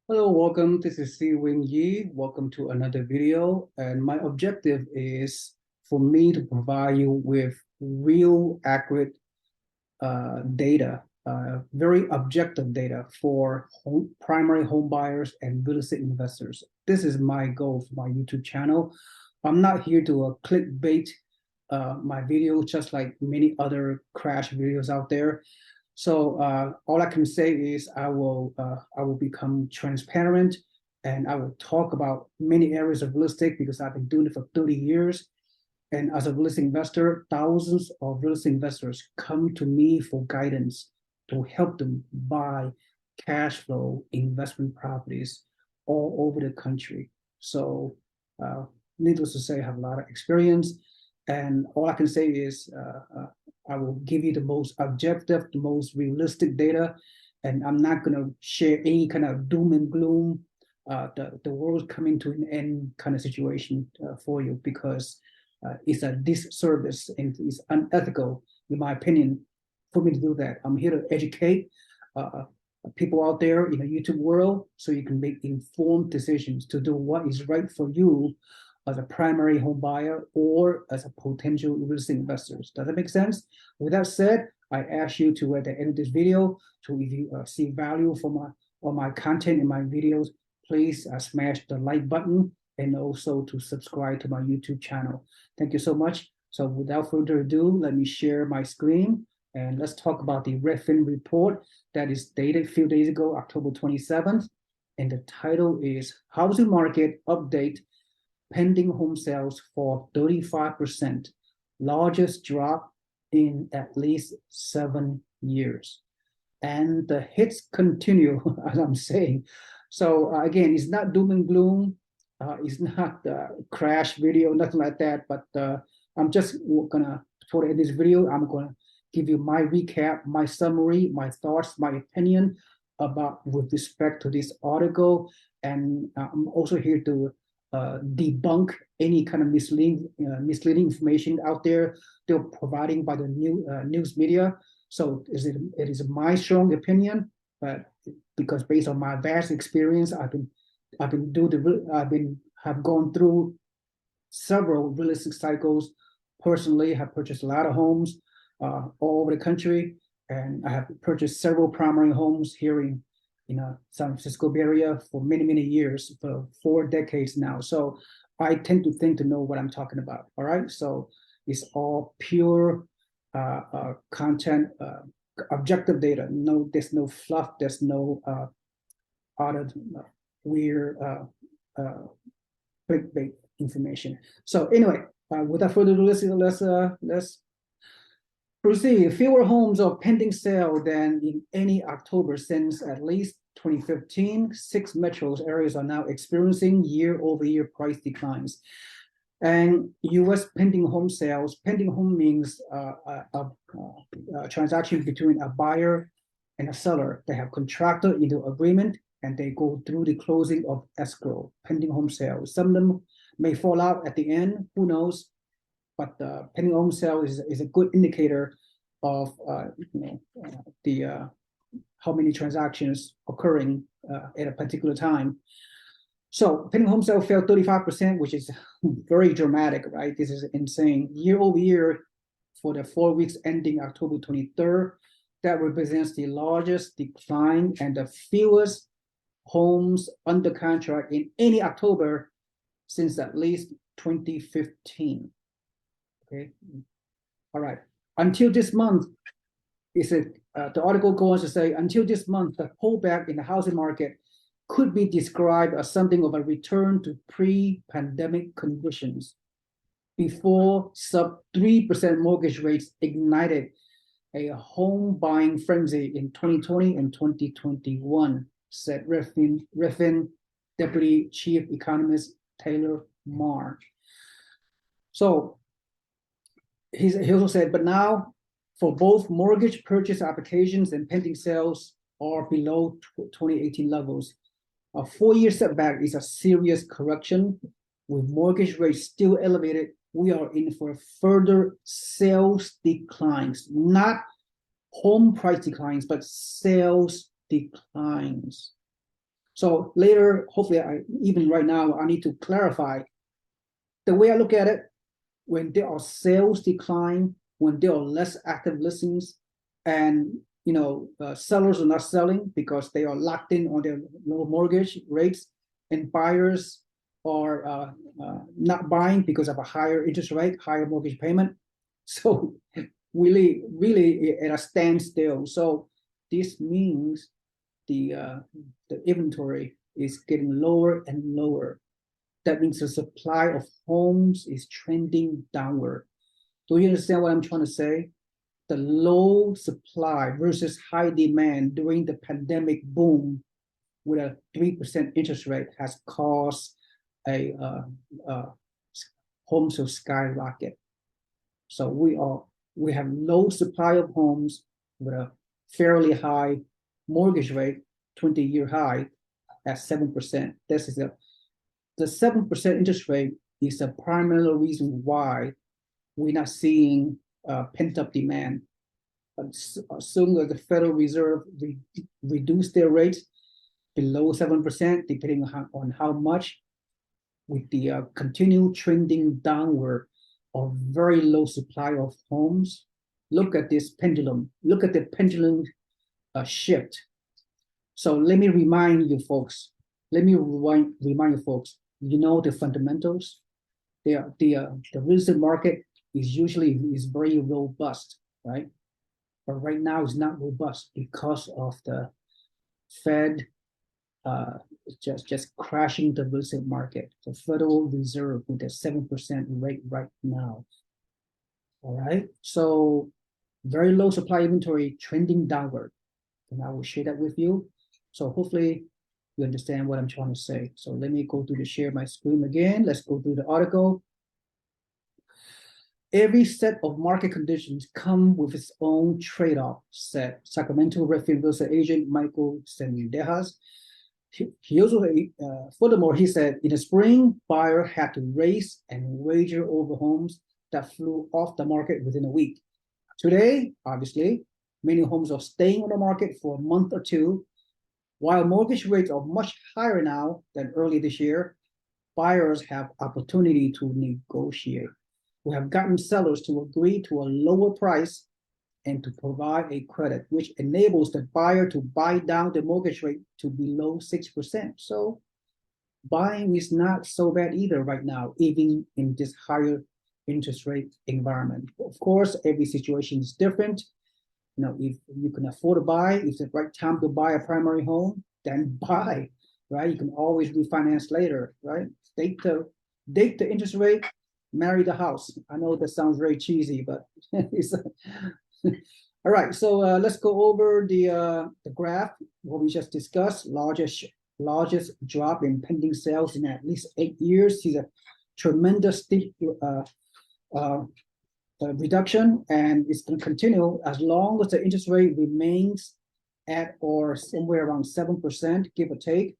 Hello, welcome. This is Si Wing Yi. Welcome to another video. And my objective is for me to provide you with real, accurate data, very objective data for primary home buyers and real estate investors. This is my goal for my YouTube channel. I'm not here to clickbait my video, just like many other crash videos out there. So all I can say is I will become transparent and I will talk about many areas of real estate because I've been doing it for 30 years. And as a real estate investor, thousands of real estate investors come to me for guidance to help them buy cash flow investment properties all over the country. So, needless to say, I have a lot of experience. And all I can say is I will give you the most objective, the most realistic data. And I'm not going to share any kind of doom and gloom, the world's coming to an end kind of situation for you because it's a disservice and it's unethical, in my opinion, for me to do that. I'm here to educate people out there in the YouTube world so you can make informed decisions to do what is right for you as a primary home buyer or as a potential real estate investor. Does that make sense? With that said, I ask you to at the end of this video, to if you see value from my content in my videos, please smash the like button and also to subscribe to my YouTube channel. Thank you so much. So without further ado, let me share my screen and let's talk about the Redfin report that is dated a few days ago, October 27th. And the title is Housing Market Update, Pending Home Sales for 35%, largest drop in at least 7 years. And the hits continue, as I'm saying. So again, it's not doom and gloom. It's not a crash video, nothing like that. But I'm just gonna, for this video, I'm gonna give you my recap, my summary, my thoughts, my opinion about with respect to this article. And I'm also here to debunk any kind of misleading information out there they're providing by the news media. So it is my strong opinion, but because based on my vast experience, have gone through several real estate cycles. Personally, have purchased a lot of homes all over the country, and I have purchased several primary homes here in San Francisco Bay Area for many years, for 4 decades now. So I tend to know what I'm talking about. All right, so it's all pure content, objective data. No, there's no fluff. There's no other weird clickbait information. So anyway, without further ado, let's proceed. Fewer homes are pending sale than in any October since at least 2015. 6 metros areas are now experiencing year-over-year price declines. And U.S. pending home sales. Pending home means a transaction between a buyer and a seller. They have contracted into agreement and they go through the closing of escrow. Pending home sales. Some of them may fall out at the end. Who knows? But pending home sale is a good indicator of how many transactions occurring at a particular time. So pending home sale fell 35%, which is very dramatic, right? This is insane. Year over year, for the 4 weeks ending October 23rd, that represents the largest decline and the fewest homes under contract in any October since at least 2015. Okay, all right. Until this month, the article goes on to say, until this month, the pullback in the housing market could be described as something of a return to pre-pandemic conditions before sub 3% mortgage rates ignited a home buying frenzy in 2020 and 2021, said Redfin Deputy Chief Economist Taylor Marr. So he also said, but now for both mortgage purchase applications and pending sales are below 2018 levels. A 4-year setback is a serious correction. With mortgage rates still elevated, we are in for further sales declines, not home price declines, but sales declines. So later, hopefully, even right now, I need to clarify the way I look at it. When there are sales decline, when there are less active listings, and sellers are not selling because they are locked in on their low mortgage rates, and buyers are not buying because of a higher interest rate, higher mortgage payment. So really at a standstill. So this means the inventory is getting lower and lower. That means the supply of homes is trending downward. Do you understand what I'm trying to say? The low supply versus high demand during the pandemic boom with a 3% interest rate has caused a homes to skyrocket. So we have low supply of homes with a fairly high mortgage rate, 20-year high at 7%. This is the 7% interest rate is the primary reason why we're not seeing pent-up demand. But as soon as the Federal Reserve reduce their rates below 7%, depending on how much, with the continued trending downward of very low supply of homes. Look at this pendulum. Look at the pendulum shift. So let me remind you folks. Remind you folks. You know the fundamentals. The real estate market is usually very robust, right? But right now it's not robust because of the Fed just crashing the real estate market. The Federal Reserve with a 7% rate right now. All right. So very low supply inventory trending downward. And I will share that with you. So hopefully you understand what I'm trying to say. So let me go through the share my screen again. Let's go through the article. Every set of market conditions come with its own trade-off, said Sacramento Redfin real estate agent Michael Sendejas. He also, furthermore, he said, in the spring, buyers had to race and wager over homes that flew off the market within a week. Today, obviously, many homes are staying on the market for a month or two. While mortgage rates are much higher now than early this year, buyers have opportunity to negotiate. We have gotten sellers to agree to a lower price and to provide a credit, which enables the buyer to buy down the mortgage rate to below 6%. So buying is not so bad either right now, even in this higher interest rate environment. Of course, every situation is different. If you can afford to buy, if it's the right time to buy a primary home, then buy, right? You can always refinance later, right? Date the interest rate, marry the house. I know that sounds very cheesy, but it's all right. So let's go over the graph, what we just discussed. Largest drop in pending sales in at least 8 years. See the tremendous steep reduction, and it's going to continue as long as the interest rate remains at or somewhere around 7%, give or take.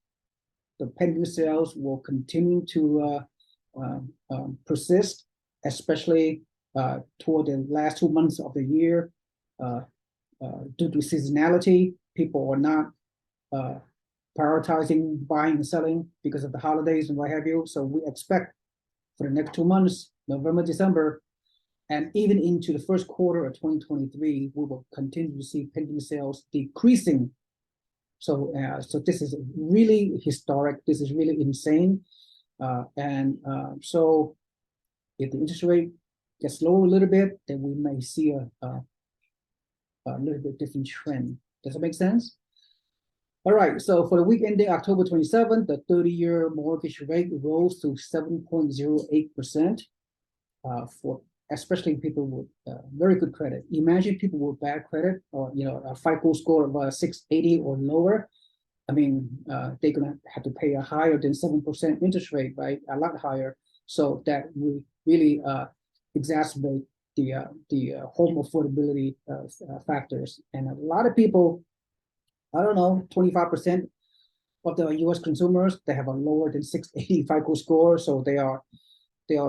The pending sales will continue to persist, especially toward the last 2 months of the year. Due to seasonality, people are not prioritizing buying and selling because of the holidays and what have you. So we expect for the next 2 months, November, December, and even into the first quarter of 2023, we will continue to see pending sales decreasing. So this is really historic. This is really insane. So if the interest rate gets lower a little bit, then we may see a little bit different trend. Does that make sense? All right, so for the week ending October 27th, the 30-year mortgage rate rose to 7.08% for especially people with very good credit. Imagine people with bad credit or a FICO score of 680 or lower. I mean, they're gonna have to pay a higher than 7% interest rate, right? A lot higher. So that will really exacerbate the home affordability factors. And a lot of people, I don't know, 25% of the U.S. consumers, they have a lower than 680 FICO score, so they are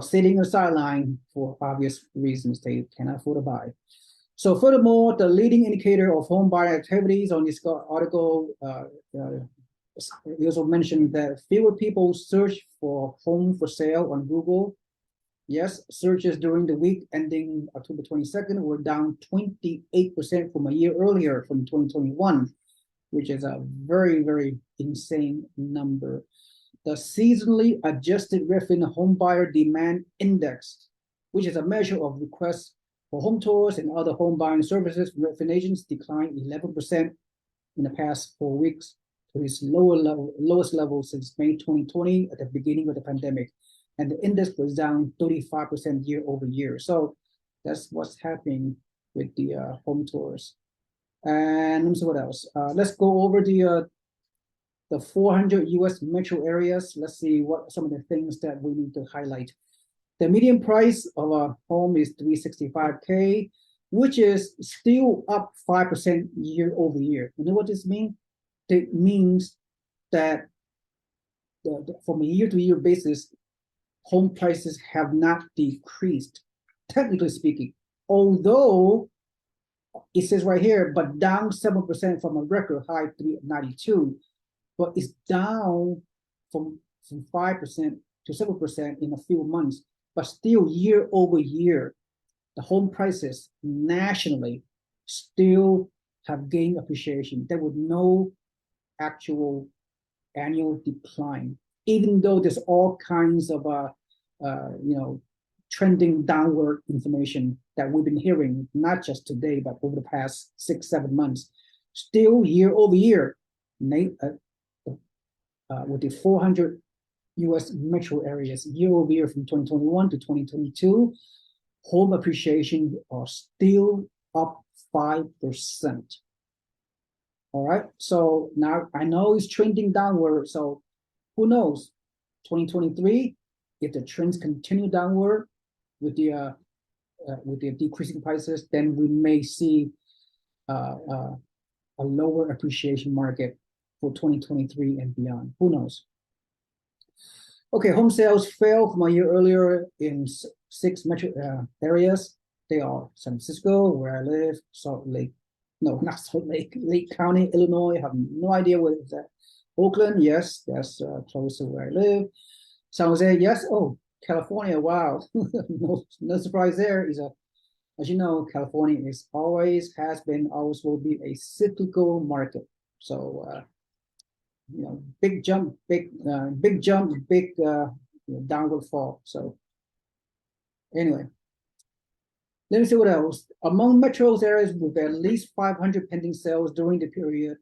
sitting on the sideline for obvious reasons. They cannot afford to buy. So furthermore, the leading indicator of home buyer activities on this article He also mentioned that fewer people search for home for sale on Google. Yes, searches during the week ending October 22nd were down 28% from a year earlier, from 2021, which is a very, very insane number. The seasonally adjusted Redfin homebuyer demand index, which is a measure of requests for home tours and other home buying services from Redfin agents, declined 11% in the past 4 weeks to its lowest level since May 2020 at the beginning of the pandemic. And the index was down 35% year over year. So that's what's happening with the home tours. And let me see what else. Let's go over the 400 US metro areas. Let's see what some of the things that we need to highlight. The median price of a home is $365K, which is still up 5% year over year. You know what this means? It means that from a year to year basis, home prices have not decreased, technically speaking. Although it says right here, but down 7% from a record high 392, but it's down from 5% to 7% in a few months. But still, year over year, the home prices nationally still have gained appreciation. There was no actual annual decline, even though there's all kinds of trending downward information that we've been hearing, not just today, but over the past 6-7 months. Still, year over year, with the 400 US metro areas, year over year from 2021 to 2022, home appreciation are still up 5%. All right, so now I know it's trending downward, so who knows? 2023, if the trends continue downward with the decreasing prices, then we may see a lower appreciation market for 2023 and beyond. Who knows? Okay, home sales fell from a year earlier in 6 metro areas. They are San Francisco, where I live, Salt Lake. No, not Salt Lake, Lake County, Illinois. I have no idea where it's at. Oakland, yes, that's close to where I live. San Jose, yes. Oh, California, wow. no surprise there. As you know, California has been, always will be a cyclical market. So, big jump, big downward fall. So, anyway, let me see what else. Among metros areas with at least 500 pending sales during the period,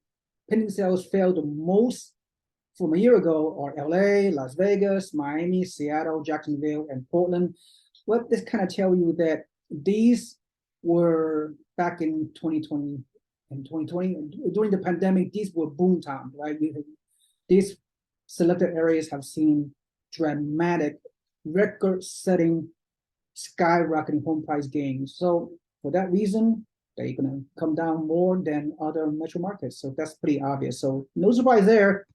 pending sales fell the most from a year ago are LA, Las Vegas, Miami, Seattle, Jacksonville, and Portland. What this kind of tell you that these were back in 2020 and 2020 during the pandemic. These were boom times, right? These selected areas have seen dramatic, record-setting, skyrocketing home price gains. So for that reason, they're going to come down more than other metro markets. So that's pretty obvious. So no surprise there.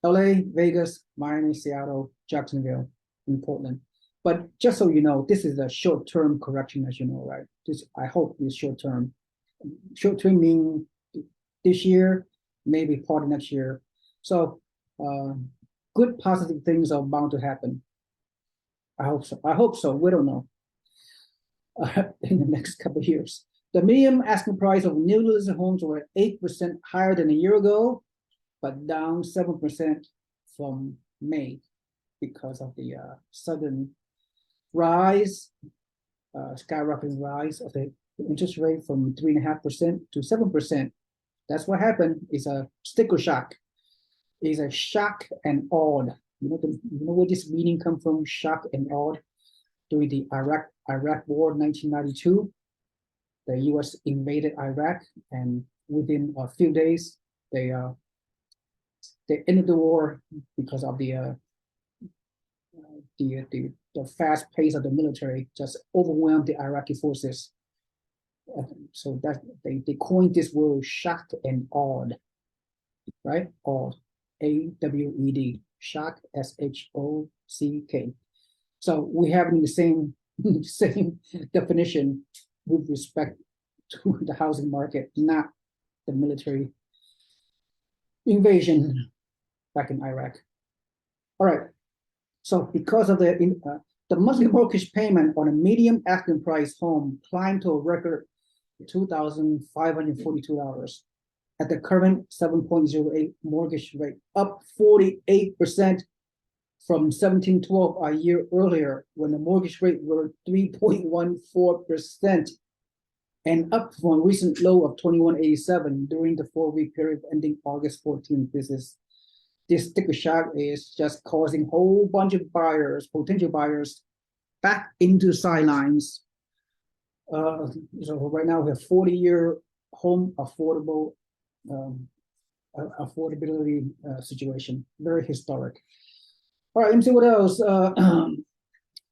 LA, Vegas, Miami, Seattle, Jacksonville, and Portland. But just so you know, this is a short-term correction, as you know, right? I hope is short-term. Short-term meaning this year, maybe part of next year. So good positive things are bound to happen. I hope so. We don't know. In the next couple of years. The median asking price of newly listed homes were 8% higher than a year ago, but down 7% from May because of the sudden rise, skyrocketing rise of the interest rate from 3.5% to 7%. That's what happened. It's a sticker shock. It's a shock and awed. You know where this meaning come from? Shock and awed. During the Iraq War, 1992, the U.S. invaded Iraq, and within a few days, they ended the war because of the fast pace of the military just overwhelmed the Iraqi forces. So that they coined this word shock and awed, right? Awed, A-W-E-D, shock, S-H-O-C-K. So we have the same definition with respect to the housing market, not the military invasion back in Iraq. All right. So because of the monthly mortgage payment on a medium asking price home climbed to a record $2,542 at the current 7.08 mortgage rate, up 48% from 1712 a year earlier when the mortgage rate were 3.14%, and up from a recent low of 2187 during the 4-week period ending August 14th. This sticker shock is just causing a whole bunch of buyers, potential buyers, back into the sidelines. So right now we have 40-year home affordability situation, very historic. All right, let me see what else.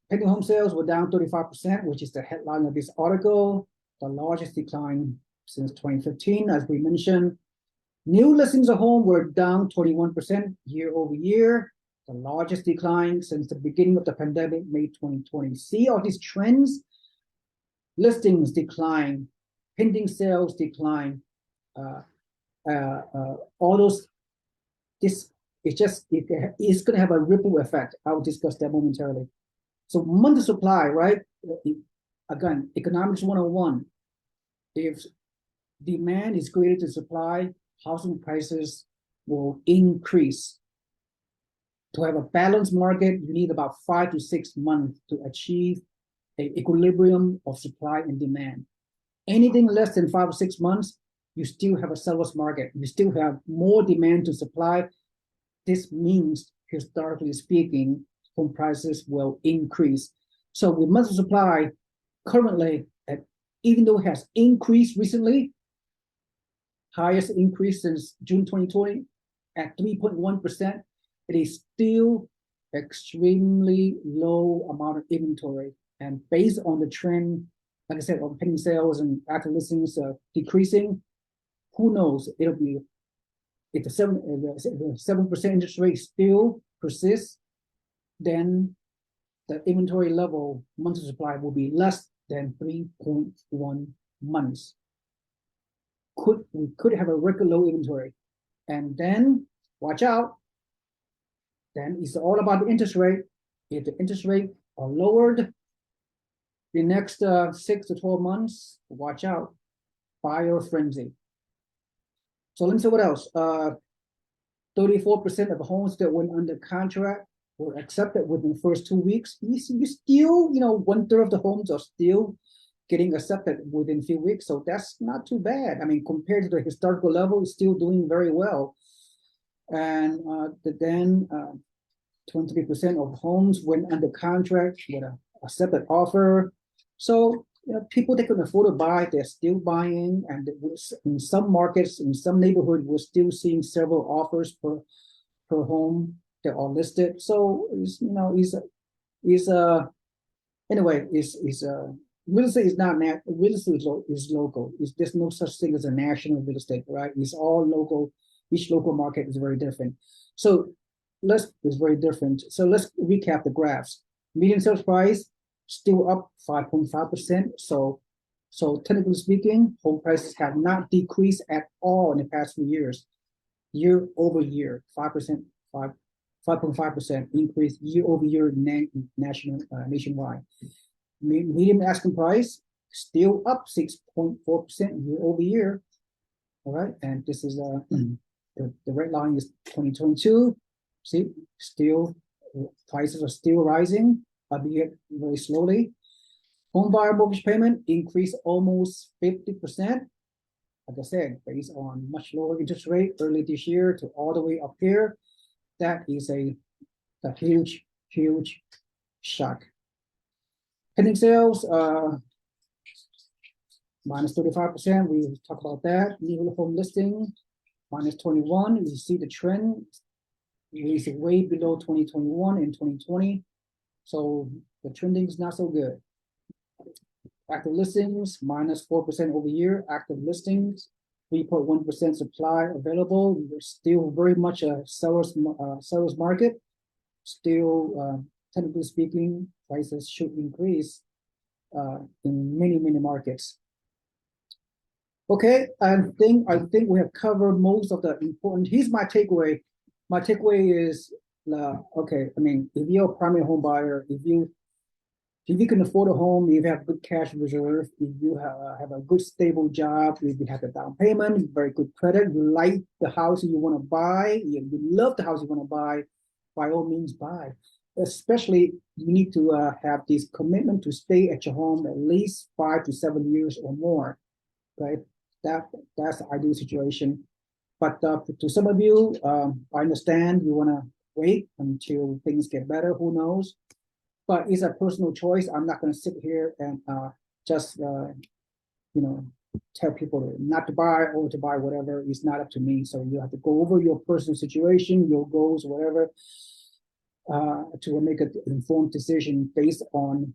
Pending home sales were down 35%, which is the headline of this article, the largest decline since 2015, as we mentioned. New listings of home were down 21% year over year, the largest decline since the beginning of the pandemic, May 2020. See all these trends? Listings decline, pending sales decline, all those. It's going to have a ripple effect. I'll discuss that momentarily. So monthly supply, right? Again, economics 101. If demand is greater than supply, housing prices will increase. To have a balanced market, you need about 5 to 6 months to achieve an equilibrium of supply and demand. Anything less than 5 or 6 months, you still have a seller's market. You still have more demand to supply. This means, historically speaking, home prices will increase. So with monthly supply currently, even though it has increased recently, highest increase since June 2020 at 3.1%, it is still extremely low amount of inventory. And based on the trend, like I said, on pending sales and active listings decreasing, who knows? It'll be, if the 7% interest rate still persists, then the inventory level monthly supply will be less than 3.1 months. We could have a record low inventory, and then watch out. Then it's all about the interest rate. If the interest rate are lowered the next 6 to 12 months, watch out, buyer frenzy. So let me see what else. 34% of the homes that went under contract were accepted within the first 2 weeks. You still, 1/3 of the homes are still getting accepted within a few weeks. So that's not too bad. I mean, compared to the historical level, it's still doing very well. And then 23% of homes went under contract with an accepted offer. So people that can afford to buy, they're still buying. And in some markets, in some neighborhoods, we're still seeing several offers per home that are listed. So real estate is not real estate is local. There's no such thing as a national real estate, right? It's all local. Each local market is very different. So let's recap the graphs. Median sales price still up 5.5%. So technically speaking, home prices have not decreased at all in the past few years. Year over year, 5.5% increase year over year nationwide. Median asking price still up 6.4% year over year. All right, and this is the red line is 2022. See, still prices are still rising, albeit very slowly. Home buyer mortgage payment increased almost 50%. Like I said, based on much lower interest rate early this year to all the way up here. That is a huge shock. Pending sales, minus 35%. We talk about that. New home listing, minus 21. You see the trend. It is way below 2021 and 2020. So the trending is not so good. Active listings, minus 4% over year. Active listings, 3.1% supply available. We're still very much a seller's market. Still, technically speaking, prices should increase in many markets. Okay, I think we have covered most of the important. Here's my takeaway. My takeaway is, okay, I mean, if you're a primary home buyer, if you can afford a home, if you have good cash reserve, if you have a good stable job, if you have a down payment, very good credit, you like the house you want to buy, you love the house you want to buy, by all means buy. Especially you need to have this commitment to stay at your home at least 5 to 7 years or more, right? That that's the ideal situation. But to some of you, I understand you want to wait until things get better. Who knows? But it's a personal choice. I'm not going to sit here and just you know tell people not to buy or to buy whatever. It's not up to me. So you have to go over your personal situation, your goals, whatever, to make an informed decision based on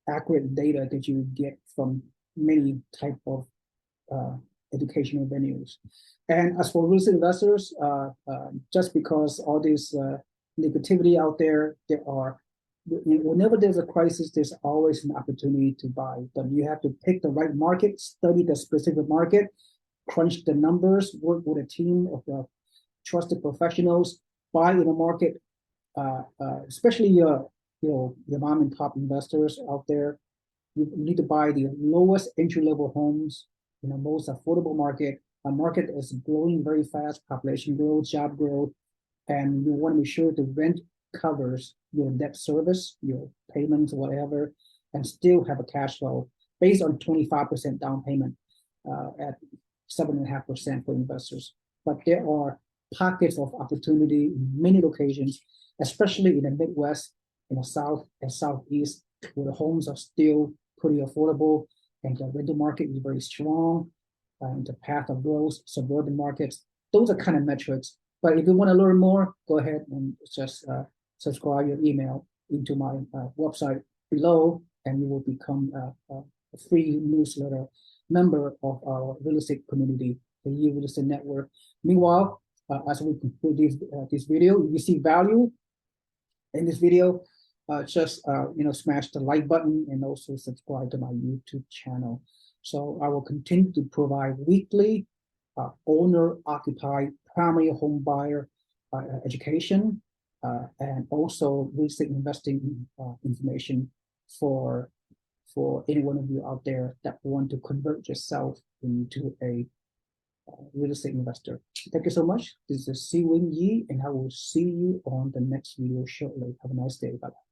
accurate data that you get from many type of uh, educational venues. And as for real estate investors, just because all this negativity out there, whenever there's a crisis, there's always an opportunity to buy. But you have to pick the right market, study the specific market, crunch the numbers, work with a team of trusted professionals, buy in a market, especially your mom and pop investors out there. You need to buy the lowest entry level homes in the most affordable market. A market that is growing very fast, population growth, job growth, and you want to be sure the rent covers your debt service, your payments, whatever, and still have a cash flow based on 25% down payment at 7.5% for investors. But there are pockets of opportunity in many locations, especially in the Midwest, in the South and Southeast, where the homes are still pretty affordable and the rental market is very strong, the path of growth, suburban markets. Those are kind of metrics. But if you want to learn more, go ahead and just subscribe your email into my website below, and you will become a free newsletter member of our real estate community, the Real Estate Network. Meanwhile, as we conclude this video, if you see value in this video, just smash the like button and also subscribe to my YouTube channel. So I will continue to provide weekly owner-occupied primary home buyer education and also real estate investing information for any one of you out there that want to convert yourself into a real estate investor. Thank you so much. This is Si Wing Yi, and I will see you on the next video shortly. Have a nice day. Bye.